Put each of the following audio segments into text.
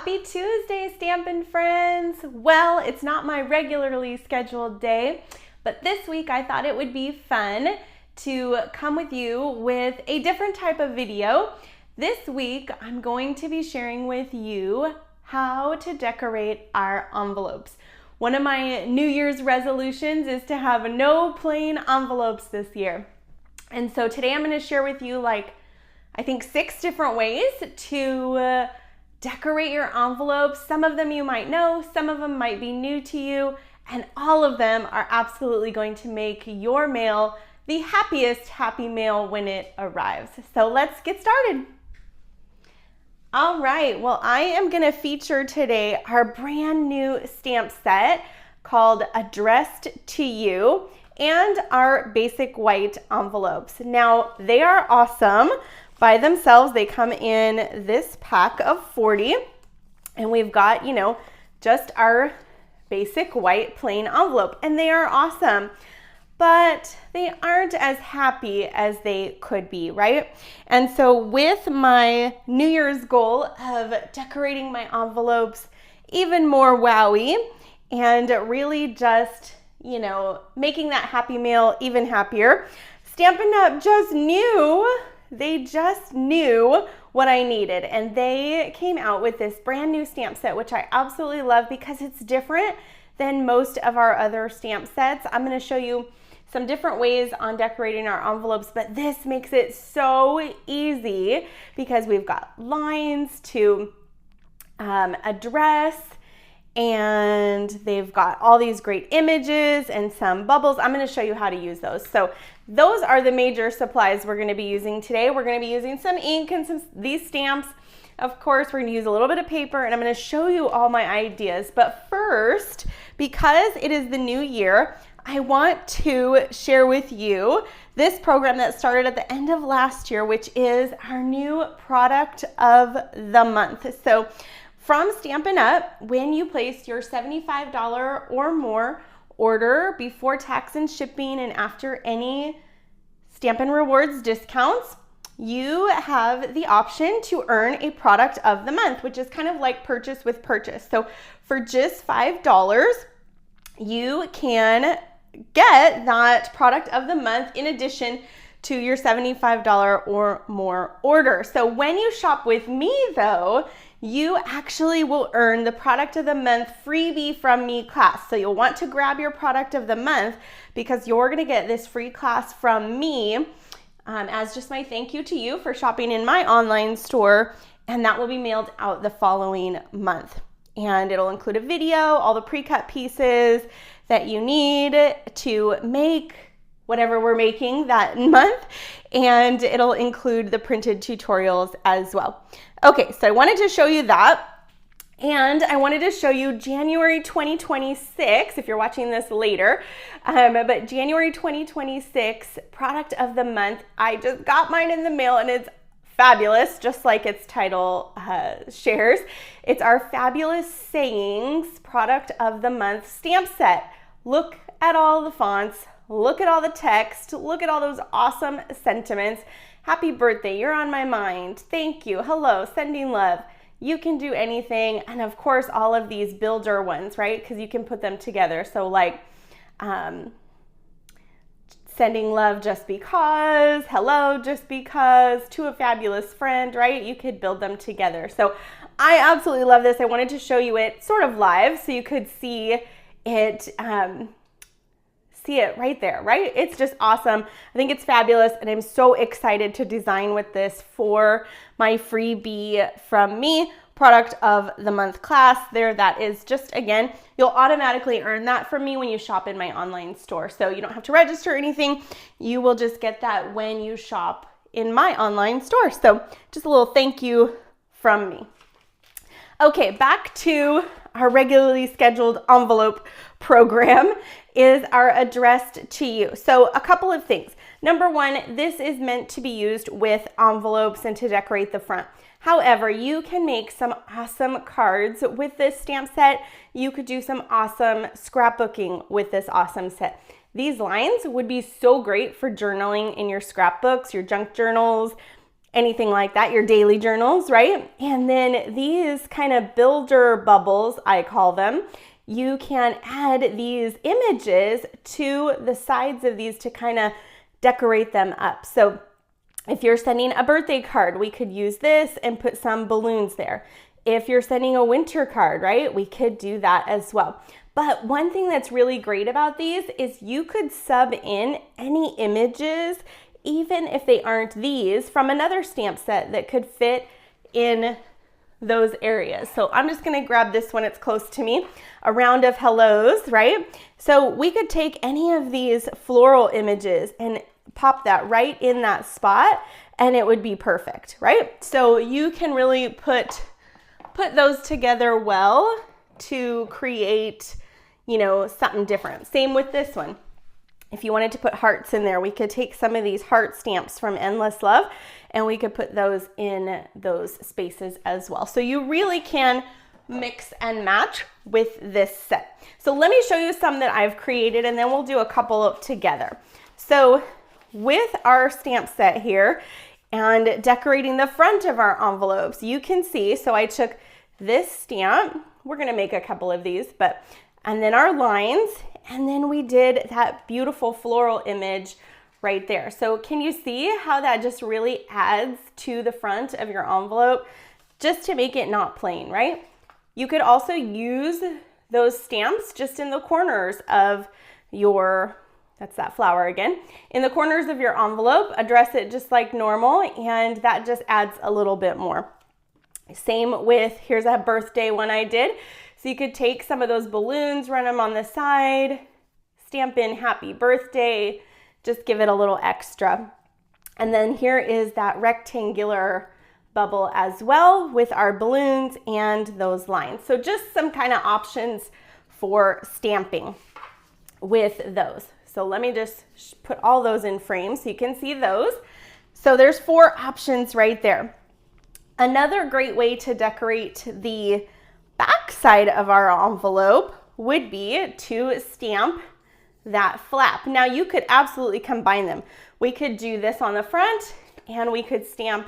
Happy Tuesday, Stampin' Friends! Well, it's not my regularly scheduled day, but this week I thought it would be fun to come with you with a different type of video. This week I'm going to be sharing with you how to decorate our envelopes. One of my New Year's resolutions is to have no plain envelopes this year. And so today I'm going to share with you I think 6 different ways to decorate your envelopes. Some of them you might know, some of them might be new to you, and all of them are absolutely going to make your mail the happiest happy mail when it arrives. So let's get started. All right, well, I am going to feature today our brand new stamp set called Addressed to You and our basic white envelopes. Now, they are awesome. By themselves, they come in this pack of 40, and we've got, just our basic white plain envelope, and they are awesome, but they aren't as happy as they could be, right? And so with my New Year's goal of decorating my envelopes even more wowy and really just, making that happy mail even happier, Stampin' Up! They just knew what I needed, and they came out with this brand new stamp set, which I absolutely love because it's different than most of our other stamp sets. I'm going to show you some different ways on decorating our envelopes, but this makes it so easy because we've got lines to address, and they've got all these great images and some bubbles. I'm going to show you how to use those. So those are the major supplies we're going to be using today. We're going to be using some ink and these stamps. Of course, we're going to use a little bit of paper, and I'm going to show you all my ideas. But first, because it is the new year, I want to share with you this program that started at the end of last year, which is our new product of the month. So from Stampin' Up!, when you place your $75 or more order before tax and shipping and after any Stampin' Rewards discounts, you have the option to earn a product of the month, which is kind of like purchase with purchase. So for just $5, you can get that product of the month in addition to your $75 or more order. So when you shop with me though, you actually will earn the product of the month freebie from me class. So you'll want to grab your product of the month because you're gonna get this free class from me as just my thank you to you for shopping in my online store, and that will be mailed out the following month. And it'll include a video, all the pre-cut pieces that you need to make whatever we're making that month, and it'll include the printed tutorials as well. Okay, so I wanted to show you that, and I wanted to show you January 2026, if you're watching this later, but January 2026 product of the month. I just got mine in the mail, and it's fabulous, just like its title shares. It's our Fabulous Sayings product of the month stamp set. Look at all the fonts. Look at all the text. Look at all those awesome sentiments. Happy birthday, you're on my mind. Thank you, hello, sending love. You can do anything. And of course, all of these builder ones, right? Because you can put them together. So like sending love just because, hello just because, to a fabulous friend, right? You could build them together. So I absolutely love this. I wanted to show you it sort of live so you could see it right there, right? It's just awesome. I think it's fabulous, and I'm so excited to design with this for my freebie from me product of the month class there. That is just, again, you'll automatically earn that from me when you shop in my online store. So you don't have to register or anything. You will just get that when you shop in my online store. So just a little thank you from me. Okay, back to our regularly scheduled envelope program is our Addressed to You. So a couple of things. Number one, this is meant to be used with envelopes and to decorate the front. However, you can make some awesome cards with this stamp set. You could do some awesome scrapbooking with this awesome set. These lines would be so great for journaling in your scrapbooks, your junk journals, anything like that, your daily journals, right? And then these kind of builder bubbles, I call them, you can add these images to the sides of these to kind of decorate them up. So if you're sending a birthday card, we could use this and put some balloons there. If you're sending a winter card, right, we could do that as well. But one thing that's really great about these is you could sub in any images, even if they aren't these, from another stamp set that could fit in those areas. So I'm just gonna grab this one, it's close to me, a round of hellos, right? So we could take any of these floral images and pop that right in that spot and it would be perfect, right? So you can really put those together well to create, you know, something different. Same with this one. If you wanted to put hearts in there, we could take some of these heart stamps from Endless Love and we could put those in those spaces as well. So you really can mix and match with this set. So let me show you some that I've created and then we'll do a couple of together. So with our stamp set here and decorating the front of our envelopes, you can see, so I took this stamp, we're gonna make a couple of these, and then our lines, and then we did that beautiful floral image right there. So can you see how that just really adds to the front of your envelope just to make it not plain, right? You could also use those stamps just in the corners of your, that's that flower again, in the corners of your envelope, address it just like normal, and that just adds a little bit more. Same with, here's a birthday one I did. So you could take some of those balloons, run them on the side, stamp in happy birthday, just give it a little extra. And then here is that rectangular bubble as well with our balloons and those lines. So just some kind of options for stamping with those. So let me just put all those in frame so you can see those. So there's 4 options right there. Another great way to decorate the back side of our envelope would be to stamp that flap. Now you could absolutely combine them. We could do this on the front and we could stamp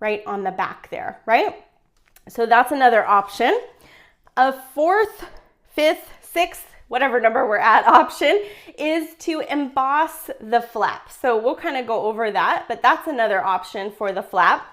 right on the back there, right? So that's another option. A 4th, 5th, 6th, whatever number we're at option is to emboss the flap. So we'll kind of go over that, but that's another option for the flap.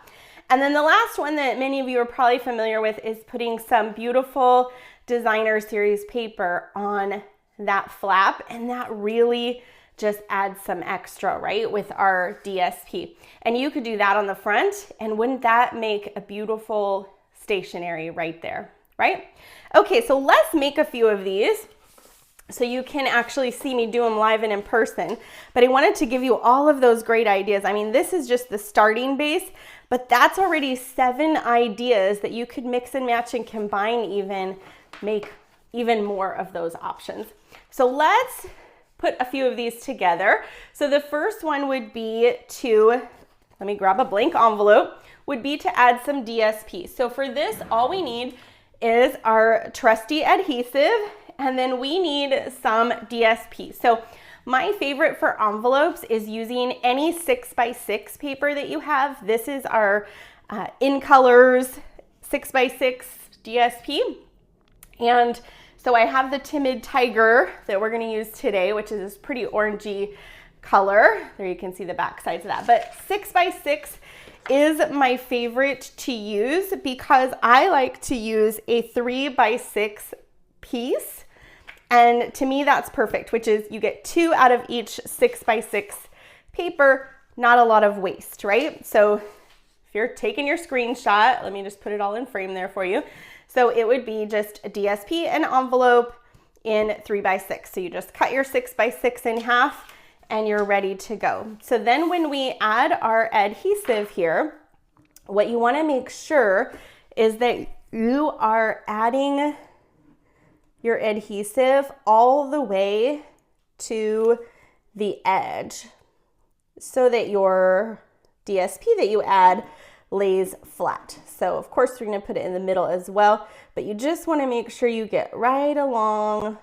And then the last one that many of you are probably familiar with is putting some beautiful designer series paper on that flap, and that really just adds some extra, right, with our DSP. And you could do that on the front, and wouldn't that make a beautiful stationery right there, right? Okay, so let's make a few of these so you can actually see me do them live and in person. But I wanted to give you all of those great ideas. I mean, this is just the starting base, but that's already 7 ideas that you could mix and match and combine, even make even more of those options. So let's put a few of these together. So the first one would be to, let me grab a blank envelope, would be to add some DSP. So for this, all we need is our trusty adhesive, and then we need some DSP. So my favorite for envelopes is using any 6x6 paper that you have. This is our In Colors 6x6 DSP. And so I have the Timid Tiger that we're gonna use today, which is this pretty orangey color. There you can see the back sides of that. But 6x6 is my favorite to use because I like to use a 3x6 piece. And to me, that's perfect, which is you get 2 out of each 6x6 paper, not a lot of waste, right? So if you're taking your screenshot, let me just put it all in frame there for you. So it would be just a DSP and envelope in 3x6. So you just cut your 6x6 in half and you're ready to go. So then when we add our adhesive here, what you want to make sure is that you are adding your adhesive all the way to the edge so that your DSP that you add lays flat. So of course we're going to put it in the middle as well, but you just want to make sure you get right along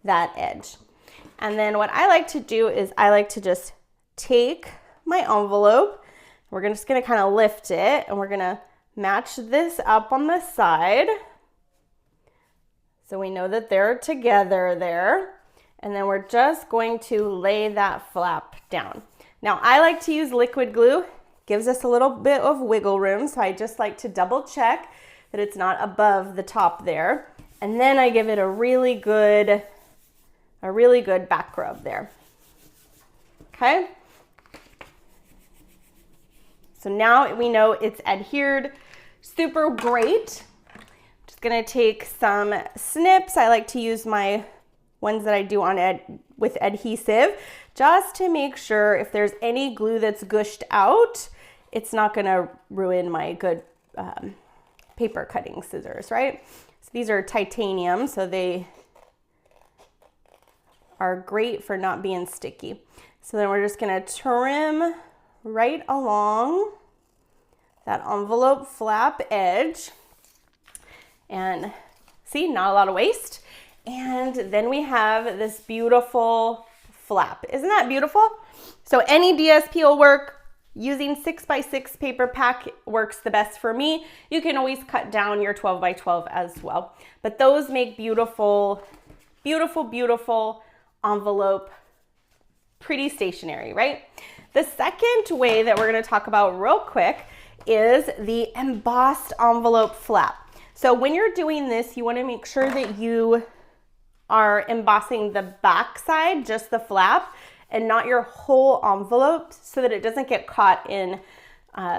that edge. And then what I like to do is I like to just take my envelope, We're just gonna kind of lift it, and we're gonna match this up on the side. So we know that they're together there. And then we're just going to lay that flap down. Now I like to use liquid glue. Gives us a little bit of wiggle room. So I just like to double check that it's not above the top there. And then I give it a really good back rub there. Okay. So now we know it's adhered super great. Just gonna take some snips. I like to use my ones that I do on with adhesive, just to make sure if there's any glue that's gushed out, it's not gonna ruin my good paper cutting scissors, right? So these are titanium, so they are great for not being sticky. So then we're just gonna trim right along that envelope flap edge, and see, not a lot of waste. And then we have this beautiful flap. Isn't that beautiful? So any DSP will work. Using 6x6 paper pack works the best for me. You can always cut down your 12x12 as well. But those make beautiful, beautiful, beautiful envelope, pretty stationery, right? The second way that we're gonna talk about real quick is the embossed envelope flap. So when you're doing this, you wanna make sure that you are embossing the back side, just the flap, and not your whole envelope, so that it doesn't get caught in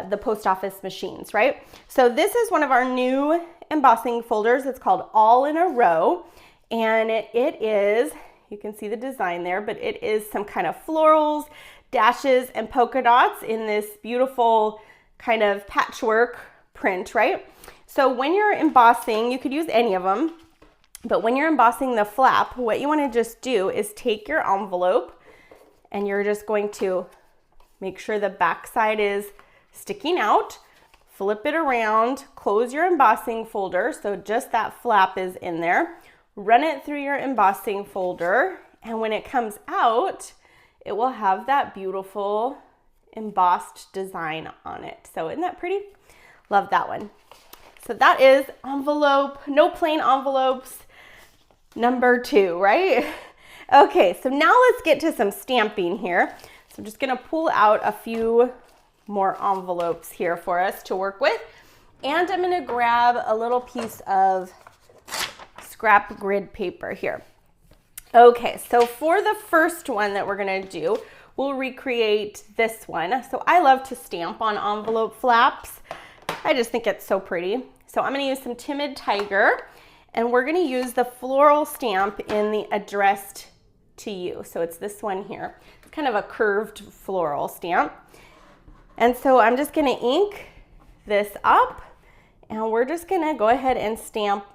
the post office machines, right? So this is one of our new embossing folders. It's called All in a Row, and it is, you can see the design there, but it is some kind of florals, dashes, and polka dots in this beautiful kind of patchwork print, right? So when you're embossing, you could use any of them, but when you're embossing the flap, what you want to just do is take your envelope, and you're just going to make sure the back side is sticking out, flip it around, close your embossing folder, so just that flap is in there, run it through your embossing folder, and when it comes out, it will have that beautiful embossed design on it. So isn't that pretty? Love that one. So that is envelope, no plain envelopes, number 2, right? Okay, so now let's get to some stamping here. So I'm just gonna pull out a few more envelopes here for us to work with. And I'm gonna grab a little piece of scrap grid paper here. Okay, so for the first one that we're gonna do, we'll recreate this one. So I love to stamp on envelope flaps. I just think it's so pretty. So I'm gonna use some Timid Tiger, and we're gonna use the floral stamp in the addressed to you. So it's this one here. It's kind of a curved floral stamp. And so I'm just gonna ink this up, and we're just gonna go ahead and stamp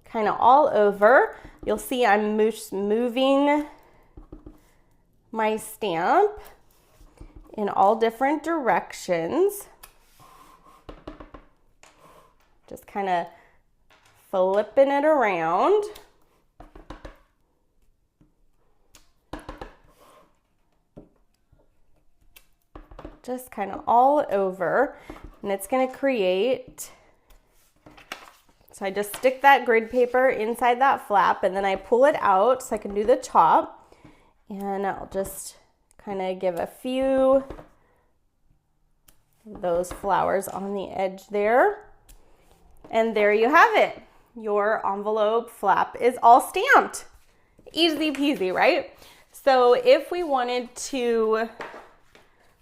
kind of all over. You'll see I'm moving my stamp in all different directions. Just kind of flipping it around. Just kind of all over, and it's going to create, so I just stick that grid paper inside that flap, and then I pull it out so I can do the top, and I'll just kind of give a few of those flowers on the edge there. And there you have it. Your envelope flap is all stamped. Easy peasy, right? So if we wanted to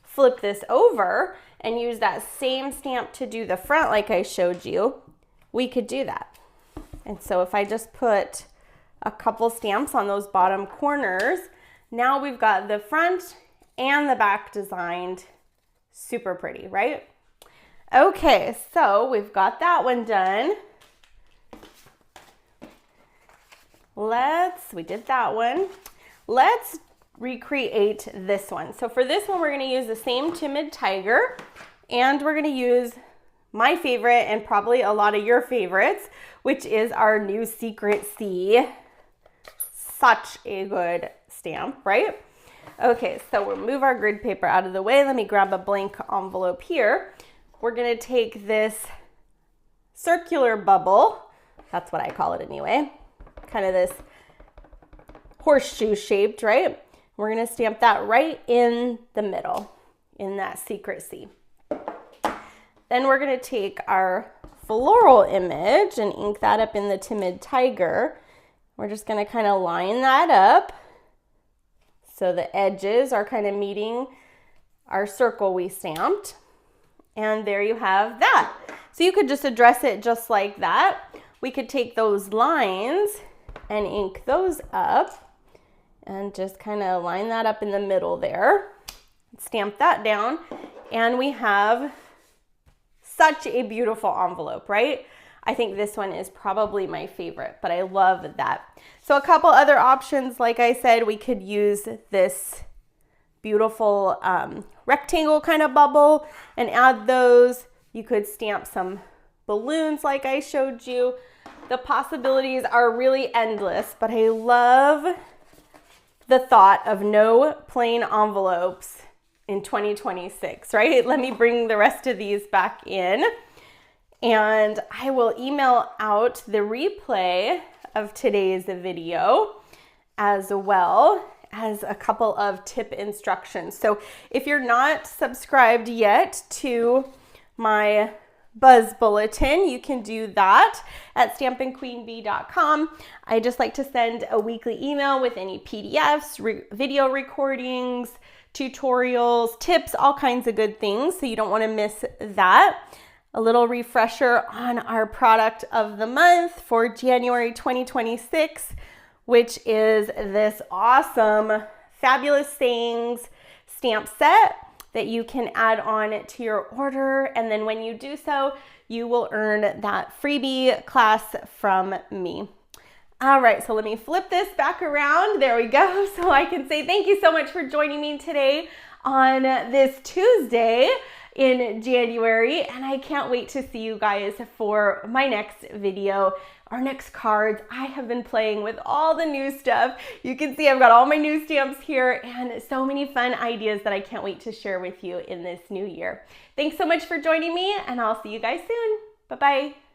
flip this over and use that same stamp to do the front like I showed you, we could do that. And so if I just put a couple stamps on those bottom corners, now we've got the front and the back designed. Super pretty, right? Okay, so we've got that one done. We did that one. Let's recreate this one. So for this one, we're gonna use the same Timid Tiger, and we're gonna use my favorite and probably a lot of your favorites, which is our new Secret C. Such a good stamp, right? Okay, so we'll move our grid paper out of the way. Let me grab a blank envelope here. We're gonna take this circular bubble, that's what I call it anyway, kind of this horseshoe shaped, right? We're gonna stamp that right in the middle, in that secrecy. Then we're gonna take our floral image and ink that up in the timid tiger. We're just gonna kind of line that up so the edges are kind of meeting our circle we stamped. And there you have that. So you could just address it just like that. We could take those lines and ink those up and just kind of line that up in the middle there. Stamp that down, and we have such a beautiful envelope, right? I think this one is probably my favorite, but I love that. So a couple other options, like I said, we could use this beautiful rectangle kind of bubble and add those. You could stamp some balloons like I showed you. The possibilities are really endless, but I love the thought of no plain envelopes in 2026, right? Let me bring the rest of these back in, and I will email out the replay of today's video as well as a couple of tip instructions. So if you're not subscribed yet to my Buzz Bulletin, you can do that at stampinqueenbee.com. I just like to send a weekly email with any PDFs, video recordings, tutorials, tips, all kinds of good things. So you don't want to miss that. A little refresher on our product of the month for January 2026, which is this awesome Fabulous Sayings stamp set that you can add on to your order. And then when you do so, you will earn that freebie class from me. All right, so let me flip this back around. There we go. So I can say thank you so much for joining me today on this Tuesday in January. And I can't wait to see you guys for my next video, our next cards. I have been playing with all the new stuff. You can see I've got all my new stamps here and so many fun ideas that I can't wait to share with you in this new year. Thanks so much for joining me, and I'll see you guys soon. Bye-bye.